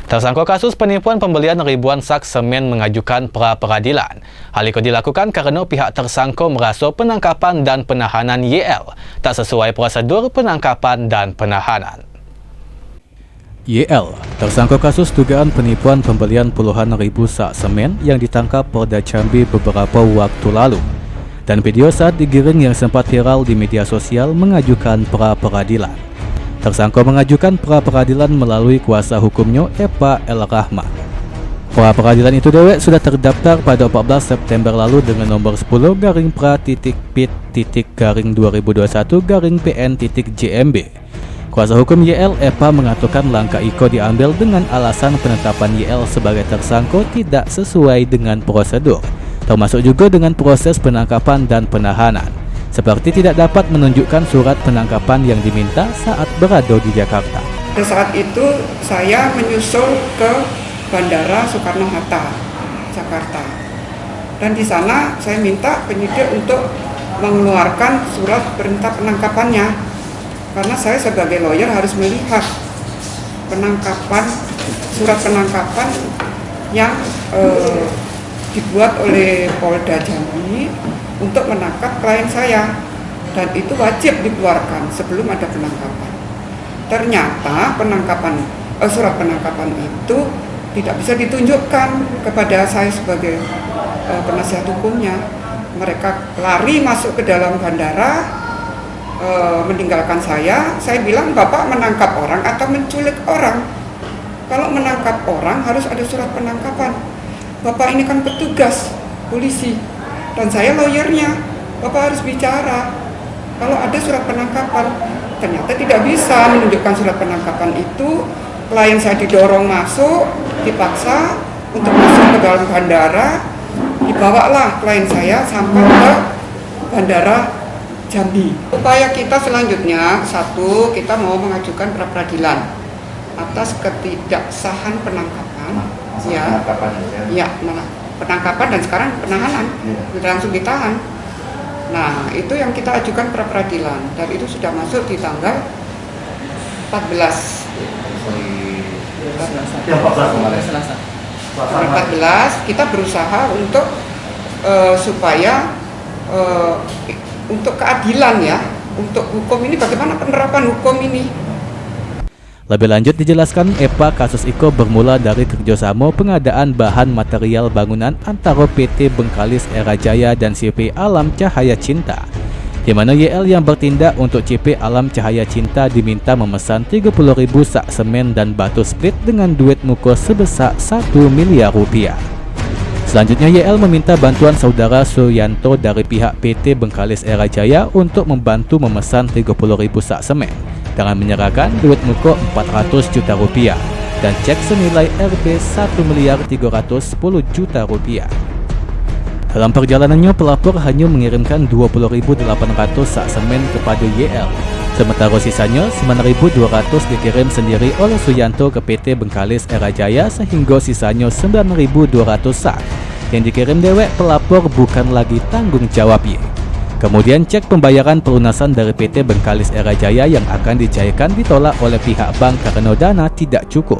Tersangka kasus penipuan pembelian ribuan sak semen mengajukan pra-peradilan. Hal itu dilakukan karena pihak tersangka merasa penangkapan dan penahanan YL tak sesuai prosedur penangkapan dan penahanan. YL, tersangka kasus dugaan penipuan pembelian puluhan ribu sak semen yang ditangkap Polda Jambi beberapa waktu lalu. Dan video saat digiring yang sempat viral di media sosial mengajukan pra-peradilan. Tersangka mengajukan pra-peradilan melalui kuasa hukumnya Epa El Rahman. Pra-peradilan itu dewek sudah terdaftar pada 14 September lalu dengan nomor 10-pit-PN.2021-PN.JMB. Kuasa hukum YL Epa mengatakan langkah Iko diambil dengan alasan penetapan YL sebagai tersangka tidak sesuai dengan prosedur, termasuk juga dengan proses penangkapan dan penahanan, seperti tidak dapat menunjukkan surat penangkapan yang diminta saat berada di Jakarta. Pada saat itu saya menyusul ke Bandara Soekarno-Hatta, Jakarta. Dan di sana saya minta penyidik untuk mengeluarkan surat perintah penangkapannya. Karena saya sebagai lawyer harus melihat penangkapan, surat penangkapan yang dibuat oleh Polda Jambi untuk menangkap klien saya, dan itu wajib dikeluarkan sebelum ada penangkapan. Ternyata surat penangkapan itu tidak bisa ditunjukkan kepada saya sebagai penasihat hukumnya. Mereka lari masuk ke dalam bandara, meninggalkan saya bilang, Bapak menangkap orang atau menculik orang? Kalau menangkap orang harus ada surat penangkapan. Bapak ini kan petugas polisi dan saya lawyernya, Bapak harus bicara. Kalau ada surat penangkapan, ternyata tidak bisa menunjukkan surat penangkapan itu. Klien saya didorong masuk, dipaksa untuk masuk ke dalam bandara. Dibawalah klien saya sampai ke bandara Jambi. Upaya kita selanjutnya, satu, kita mau mengajukan pra-peradilan atas ketidaksahan penangkapan. Penangkapan dan sekarang penahanan, langsung ditahan. Nah, itu yang kita ajukan pra-peradilan, dan itu sudah masuk di tanggal 14. 14 kita berusaha untuk supaya untuk keadilan ya, untuk hukum ini, bagaimana penerapan hukum ini. Lebih lanjut dijelaskan Epa, kasus Iko bermula dari kerjasama pengadaan bahan material bangunan antara PT Bengkalis Era Jaya dan CP Alam Cahaya Cinta, di mana YL yang bertindak untuk CP Alam Cahaya Cinta diminta memesan 30.000 sak semen dan batu split dengan duit muka sebesar 1 miliar rupiah. Selanjutnya YL meminta bantuan saudara Suyanto dari pihak PT Bengkalis Era Jaya untuk membantu memesan 30.000 sak semen dengan menyerahkan duit muka 400 juta rupiah dan cek senilai Rp 1.310 juta rupiah. Dalam perjalanannya, pelapor hanya mengirimkan 20.800 sak semen kepada YL, sementara sisanya 9.200 dikirim sendiri oleh Suyanto ke PT Bengkalis Era Jaya, sehingga sisanya 9.200 sak yang dikirim dewek pelapor bukan lagi tanggung jawab Y. Kemudian cek pembayaran pelunasan dari PT Bengkalis Era Jaya yang akan dicairkan ditolak oleh pihak bank karena dana tidak cukup,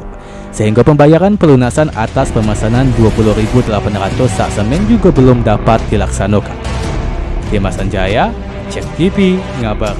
sehingga pembayaran pelunasan atas pemesanan 20.800 sak semen juga belum dapat dilaksanakan. Dimas Anjaya, Cek TV, ngabar.